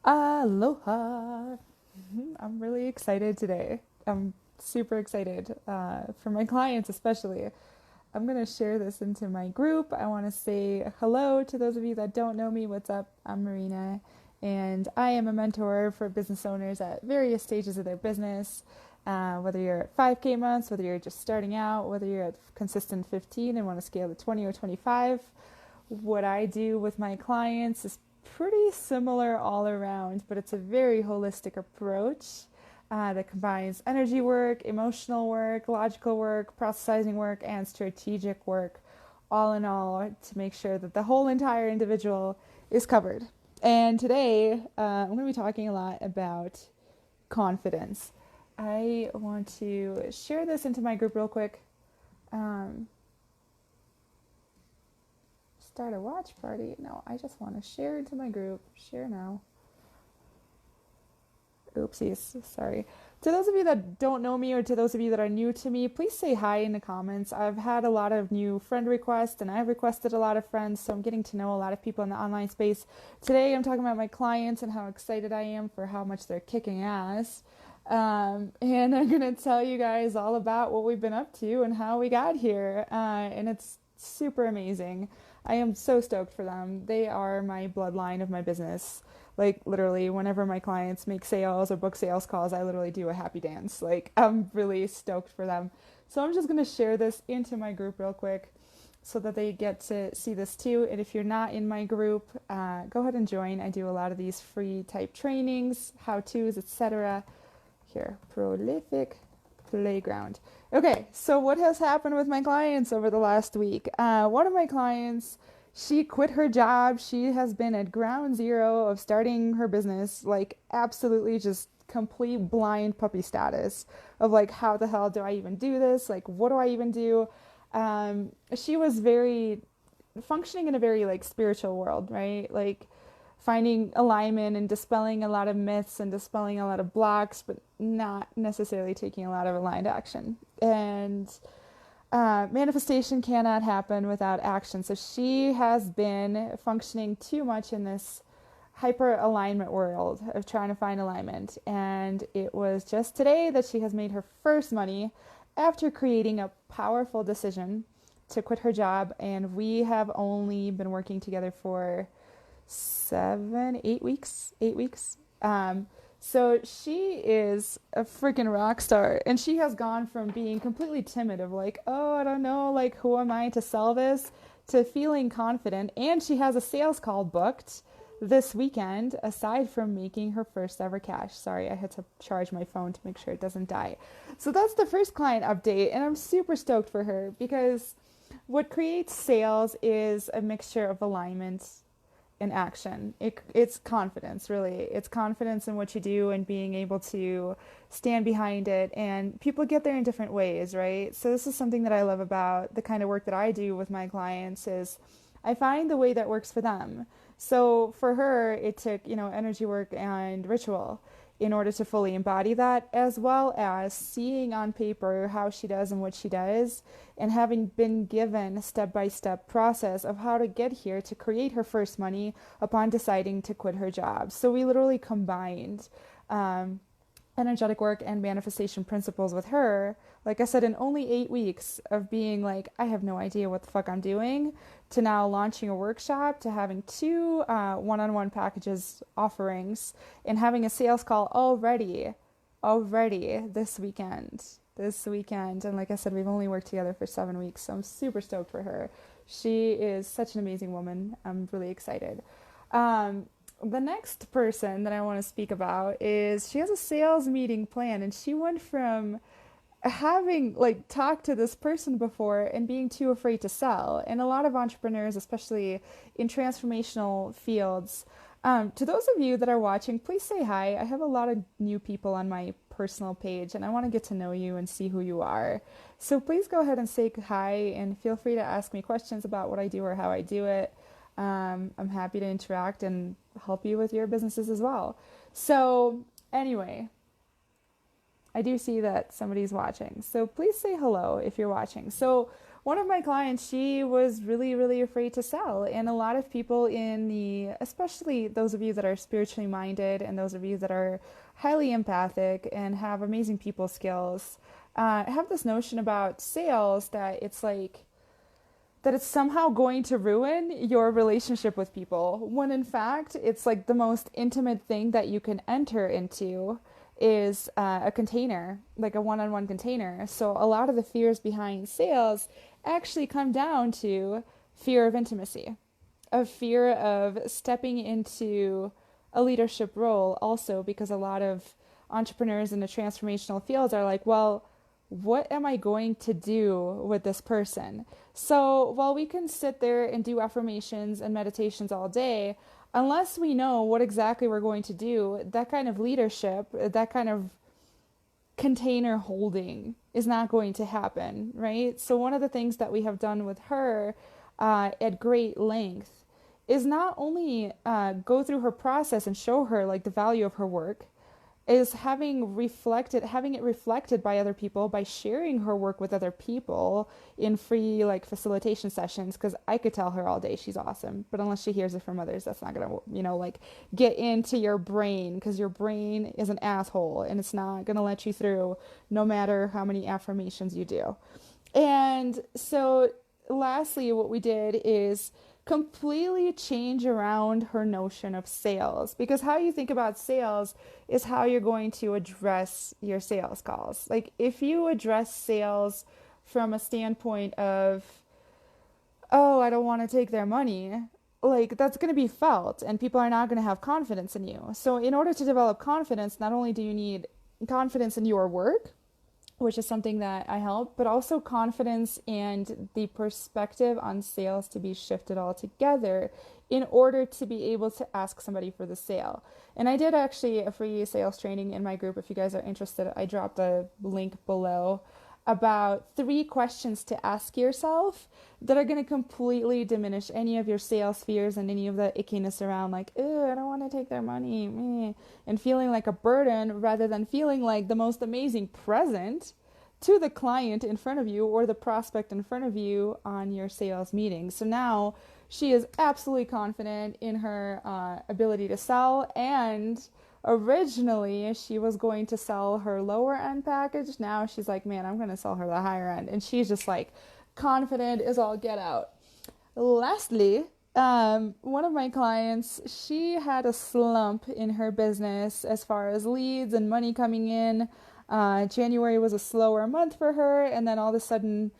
Aloha! I'm really excited today. I'm super excited for my clients, especially. I'm going to share this into my group. I want to say hello to those of you that don't know me. What's up? I'm Marina, and I am a mentor for business owners at various stages of their business. Whether you're at 5K months, whether you're just starting out, whether you're at consistent 15 and want to scale to 20 or 25, what I do with my clients is pretty similar all around, but it's a very holistic approach that combines energy work, emotional work, logical work, processing work, and strategic work, all in all, to make sure that the whole entire individual is covered. And today, I'm going to be talking a lot about confidence. I want to share this into my group real quick. Start a watch party. No, I just want to share into my group. Share now. Oopsies, sorry. To those of you that don't know me or to those of you that are new to me, please say hi in the comments. I've had a lot of new friend requests and I've requested a lot of friends, so I'm getting to know a lot of people in the online space. Today I'm talking about my clients and how excited I am for how much they're kicking ass. And I'm going to tell you guys all about what we've been up to and how we got here. And it's super amazing. I am so stoked for them. They are my bloodline of my business. Like literally whenever my clients make sales or book sales calls, I literally do a happy dance. Like I'm really stoked for them. So I'm just going to share this into my group real quick so that they get to see this too. And if you're not in my group, go ahead and join. I do a lot of these free type trainings, how-tos, etc. Here, prolific playground. Okay, so what has happened with my clients over the last week? One of my clients, she quit her job. She has been at ground zero of starting her business, like absolutely just complete blind puppy status of like, how the hell do I even do this? Like, what do I even do? She was very functioning in a very like spiritual world, right? Like finding alignment and dispelling a lot of myths and dispelling a lot of blocks, but not necessarily taking a lot of aligned action. And manifestation cannot happen without action. So she has been functioning too much in this hyper alignment world of trying to find alignment. And it was just today that she has made her first money after creating a powerful decision to quit her job. And we have only been working together for 8 weeks. So she is a freaking rock star, and she has gone from being completely timid of like, oh, I don't know, like, who am I to sell this, to feeling confident. And she has a sales call booked this weekend, aside from making her first ever cash. Sorry, I had to charge my phone to make sure it doesn't die. So that's the first client update, and I'm super stoked for her because what creates sales is a mixture of alignment and action. It's confidence, really. It's confidence in what you do and being able to stand behind it. And people get there in different ways, right? So this is something that I love about the kind of work that I do with my clients is I find the way that works for them. So for her, it took, energy work and ritual in order to fully embody that, as well as seeing on paper how she does and what she does, and having been given a step-by-step process of how to get here to create her first money upon deciding to quit her job. So we literally combined energetic work and manifestation principles with her, like I said, in only 8 weeks of being like, I have no idea what the fuck I'm doing, to now launching a workshop, to having 2 one-on-one packages offerings, and having a sales call already this weekend. And like I said, we've only worked together for 7 weeks, so I'm super stoked for her. She is such an amazing woman. I'm really excited. The next person that I want to speak about is she has a sales meeting plan, and she went from having like talked to this person before and being too afraid to sell. And a lot of entrepreneurs, especially in transformational fields, to those of you that are watching, please say hi. I have a lot of new people on my personal page, and I want to get to know you and see who you are. So please go ahead and say hi, and feel free to ask me questions about what I do or how I do it. I'm happy to interact and help you with your businesses as well. So anyway, I do see that somebody's watching. So please say hello if you're watching. So one of my clients, she was really, really afraid to sell. And a lot of people especially those of you that are spiritually minded and those of you that are highly empathic and have amazing people skills, have this notion about sales that it's somehow going to ruin your relationship with people, when in fact it's like the most intimate thing that you can enter into is a container, like a one-on-one container. So a lot of the fears behind sales actually come down to fear of intimacy, of fear of stepping into a leadership role, also because a lot of entrepreneurs in the transformational fields are like, well, what am I going to do with this person? So while we can sit there and do affirmations and meditations all day, unless we know what exactly we're going to do, that kind of leadership, that kind of container holding is not going to happen, right? So one of the things that we have done with her at great length is not only go through her process and show her like the value of her work, is having it reflected by other people, by sharing her work with other people in free like facilitation sessions, because I could tell her all day she's awesome, but unless she hears it from others, that's not gonna like get into your brain, because your brain is an asshole and it's not gonna let you through no matter how many affirmations you do. And so lastly, what we did is completely change around her notion of sales, because how you think about sales is how you're going to address your sales calls. Like if you address sales from a standpoint of, oh, I don't want to take their money, like that's going to be felt and people are not going to have confidence in you. So in order to develop confidence, not only do you need confidence in your work, which is something that I help, but also confidence and the perspective on sales to be shifted altogether in order to be able to ask somebody for the sale. And I did actually a free sales training in my group. If you guys are interested, I dropped a link below about 3 questions to ask yourself that are going to completely diminish any of your sales fears and any of the ickiness around like, I don't want to take their money, meh, and feeling like a burden rather than feeling like the most amazing present to the client in front of you or the prospect in front of you on your sales meeting. So now she is absolutely confident in her ability to sell, and originally she was going to sell her lower end package. Now she's like, man, I'm going to sell her the higher end. And she's just like confident as all get out. Lastly, one of my clients, she had a slump in her business as far as leads and money coming in. January was a slower month for her. And then all of a sudden,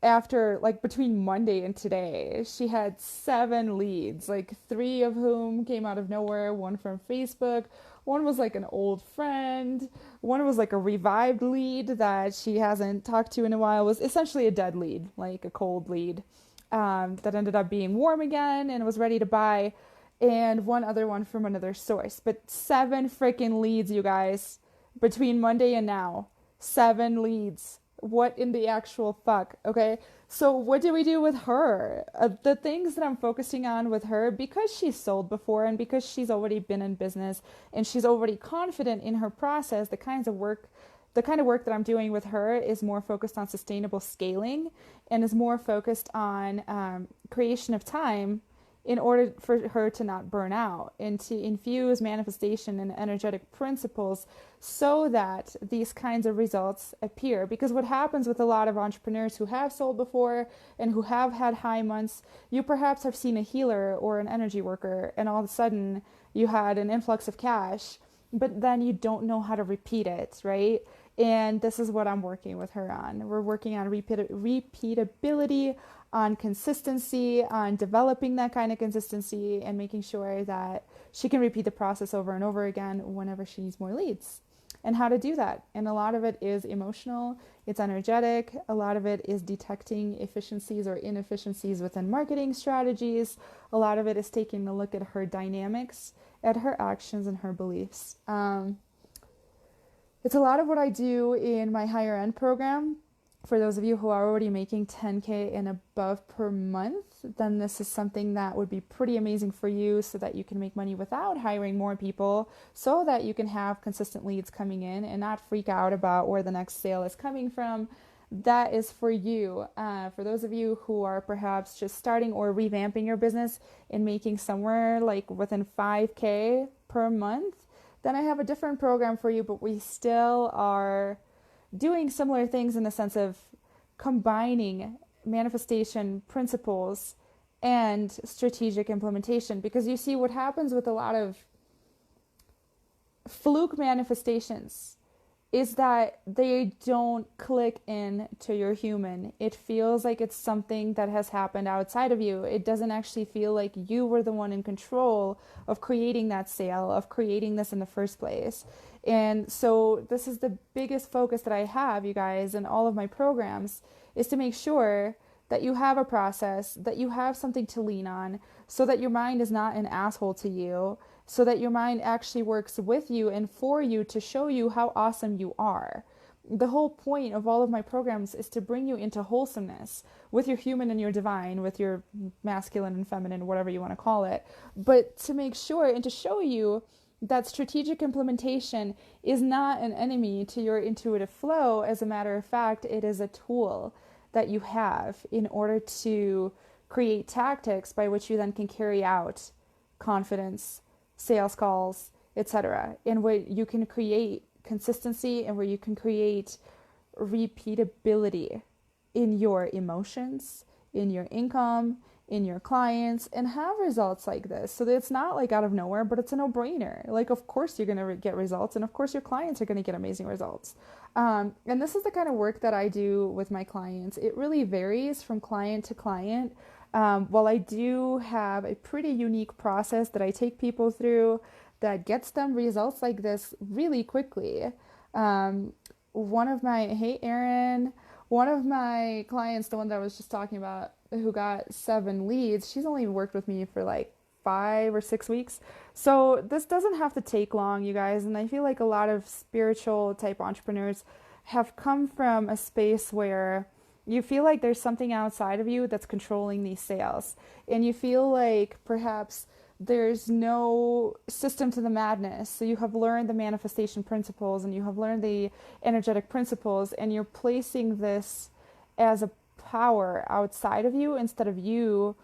after like between Monday and today, she had 7 leads, like 3 of whom came out of nowhere, one from Facebook, one was like an old friend, one was like a revived lead that she hasn't talked to in a while, was essentially a dead lead, like a cold lead, that ended up being warm again and was ready to buy, and one other one from another source. But 7 freaking leads, you guys, between Monday and now. 7 leads. What in the actual fuck? Okay, so what do we do with her? The things that I'm focusing on with her, because she's sold before and because she's already been in business and she's already confident in her process, the kind of work that I'm doing with her is more focused on sustainable scaling and is more focused on creation of time in order for her to not burn out, and to infuse manifestation and energetic principles so that these kinds of results appear. Because what happens with a lot of entrepreneurs who have sold before and who have had high months, you perhaps have seen a healer or an energy worker and all of a sudden you had an influx of cash, but then you don't know how to repeat it, right? And this is what I'm working with her on. We're working on repeatability, on consistency, on developing that kind of consistency and making sure that she can repeat the process over and over again whenever she needs more leads. And how to do that. And a lot of it is emotional, it's energetic, a lot of it is detecting efficiencies or inefficiencies within marketing strategies. A lot of it is taking a look at her dynamics, at her actions and her beliefs. It's a lot of what I do in my higher end program. For those of you who are already making 10K and above per month, then this is something that would be pretty amazing for you so that you can make money without hiring more people, so that you can have consistent leads coming in and not freak out about where the next sale is coming from. that is for you. For those of you who are perhaps just starting or revamping your business and making somewhere like within 5K per month, then I have a different program for you, but we still are doing similar things in the sense of combining manifestation principles and strategic implementation. Because you see, what happens with a lot of fluke manifestations is that they don't click in to your human. It feels like it's something that has happened outside of you. It doesn't actually feel like you were the one in control of creating that sale, of creating this in the first place. And so this is the biggest focus that I have, you guys, in all of my programs, is to make sure that you have a process, that you have something to lean on, so that your mind is not an asshole to you, so that your mind actually works with you and for you to show you how awesome you are. The whole point of all of my programs is to bring you into wholesomeness with your human and your divine, with your masculine and feminine, whatever you want to call it, but to make sure and to show you that strategic implementation is not an enemy to your intuitive flow. As a matter of fact, it is a tool that you have in order to create tactics by which you then can carry out confidence, sales calls, etc., and where you can create consistency and where you can create repeatability in your emotions, in your income, in your clients, and have results like this. So that it's not like out of nowhere, but it's a no-brainer. Like, of course you're going to get results, and of course your clients are going to get amazing results. And this is the kind of work that I do with my clients. It really varies from client to client. While I do have a pretty unique process that I take people through that gets them results like this really quickly. Hey Erin, one of my clients, the one that I was just talking about, who got 7 leads, she's only worked with me for like 5 or 6 weeks. So this doesn't have to take long, you guys. And I feel like a lot of spiritual type entrepreneurs have come from a space where you feel like there's something outside of you that's controlling these sales. And you feel like perhaps there's no system to the madness. So you have learned the manifestation principles and you have learned the energetic principles, and you're placing this as a power outside of you instead of you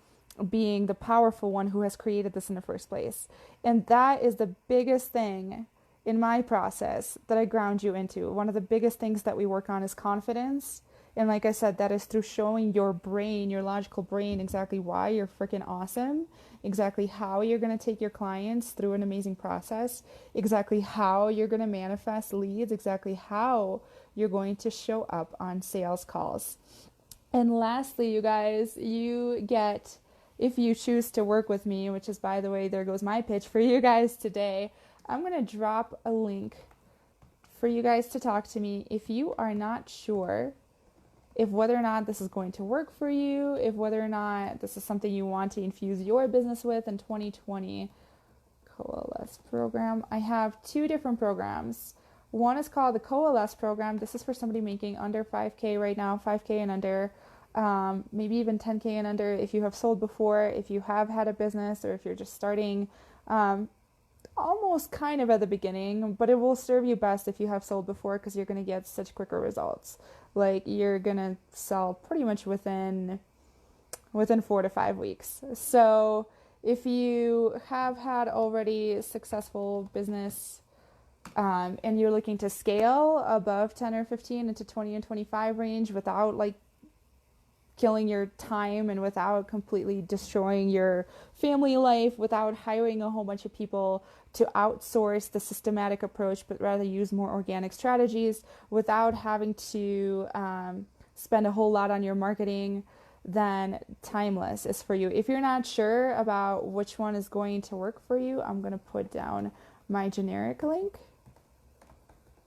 being the powerful one who has created this in the first place. And that is the biggest thing in my process that I ground you into. One of the biggest things that we work on is confidence. And like I said, that is through showing your brain, your logical brain, exactly why you're freaking awesome, exactly how you're going to take your clients through an amazing process, exactly how you're going to manifest leads, exactly how you're going to show up on sales calls. And lastly, you guys, you get, if you choose to work with me, which is, by the way, there goes my pitch for you guys today, I'm going to drop a link for you guys to talk to me if you are not sure if whether or not this is going to work for you, if whether or not this is something you want to infuse your business with in 2020. Coalesce program. I have 2 different programs. One is called the Coalesce program. This is for somebody making under 5K right now, 5K and under, maybe even 10K and under. If you have sold before, if you have had a business, or if you're just starting, almost kind of at the beginning, but it will serve you best if you have sold before, because you're going to get such quicker results. Like, you're going to sell pretty much within 4 to 5 weeks. So if you have had already successful business, and you're looking to scale above 10 or 15 into 20 and 25 range without like killing your time and without completely destroying your family life, without hiring a whole bunch of people to outsource the systematic approach, but rather use more organic strategies, without having to spend a whole lot on your marketing, then Timeless is for you. If you're not sure about which one is going to work for you, I'm going to put down my generic link.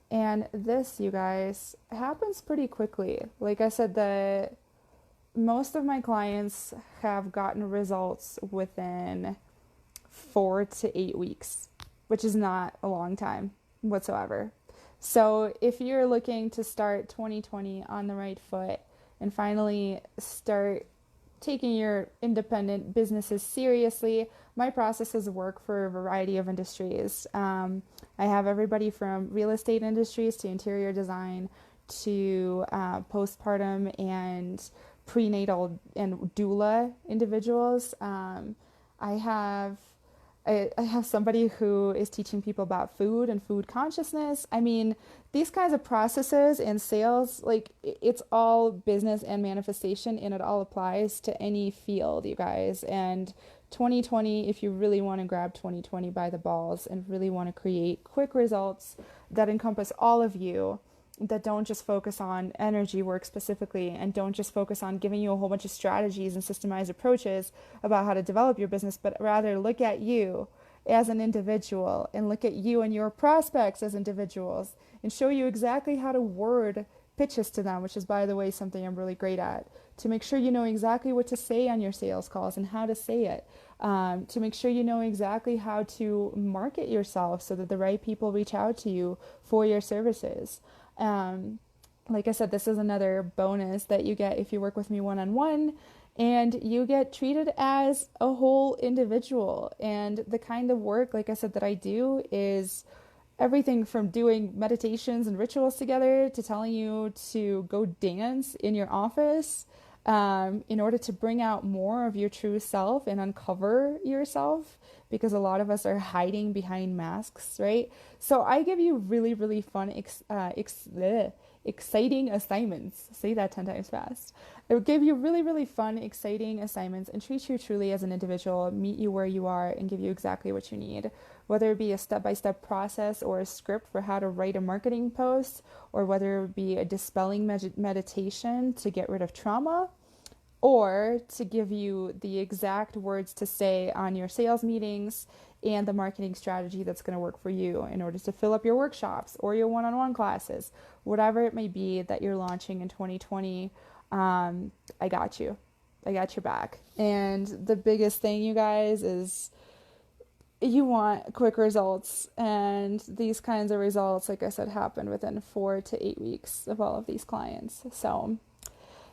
And this, you guys, happens pretty quickly. Like I said, most of my clients have gotten results within 4 to 8 weeks, which is not a long time whatsoever. So if you're looking to start 2020 on the right foot and finally start taking your independent businesses seriously, my processes work for a variety of industries. I have everybody from real estate industries to interior design to postpartum and prenatal and doula individuals. I have I have somebody who is teaching people about food and food consciousness. I mean, these kinds of processes and sales, like it's all business and manifestation, and it all applies to any field, you guys. And 2020, if you really want to grab 2020 by the balls and really want to create quick results that encompass all of you, that don't just focus on energy work specifically and don't just focus on giving you a whole bunch of strategies and systemized approaches about how to develop your business, but rather look at you as an individual and look at you and your prospects as individuals and show you exactly how to word pitches to them, which is, by the way, something I'm really great at, to make sure you know exactly what to say on your sales calls and how to say it, to make sure you know exactly how to market yourself so that the right people reach out to you for your services. Like I said, this is another bonus that you get if you work with me one-on-one, and you get treated as a whole individual. And the kind of work, like I said, that I do is everything from doing meditations and rituals together to telling you to go dance in your office in order to bring out more of your true self and uncover yourself, because a lot of us are hiding behind masks, right? So I give you really, really fun, exciting assignments. Say that 10 times fast. I would give you really, really fun, exciting assignments and treat you truly as an individual, meet you where you are, and give you exactly what you need. Whether it be a step-by-step process or a script for how to write a marketing post, or whether it be a dispelling meditation to get rid of trauma, or to give you the exact words to say on your sales meetings and the marketing strategy that's going to work for you in order to fill up your workshops or your one-on-one classes, whatever it may be that you're launching in 2020. I got you. I got your back. And the biggest thing, you guys, is you want quick results, and these kinds of results, like I said, happen within 4 to 8 weeks of all of these clients. So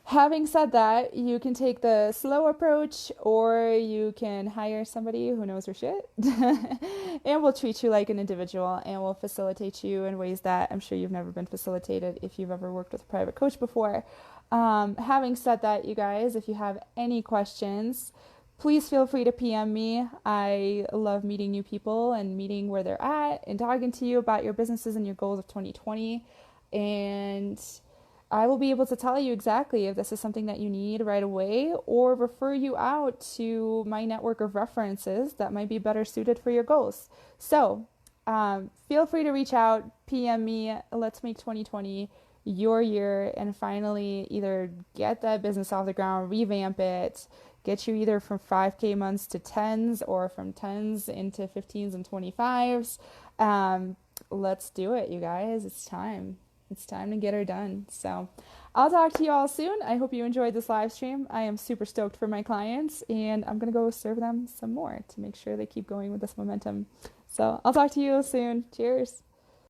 having said that, you can take the slow approach, or you can hire somebody who knows her shit and will treat you like an individual and will facilitate you in ways that I'm sure you've never been facilitated if you've ever worked with a private coach before. Having said that, you guys, if you have any questions, please feel free to PM me. I love meeting new people and meeting where they're at and talking to you about your businesses and your goals of 2020. And I will be able to tell you exactly if this is something that you need right away, or refer you out to my network of references that might be better suited for your goals. So feel free to reach out, PM me. Let's make 2020 your year and finally either get that business off the ground, revamp it, get you either from 5K months to 10s, or from 10s into 15s and 25s. Let's do it, you guys. It's time. It's time to get her done. So I'll talk to you all soon. I hope you enjoyed this live stream. I am super stoked for my clients, and I'm going to go serve them some more to make sure they keep going with this momentum. So I'll talk to you soon. Cheers.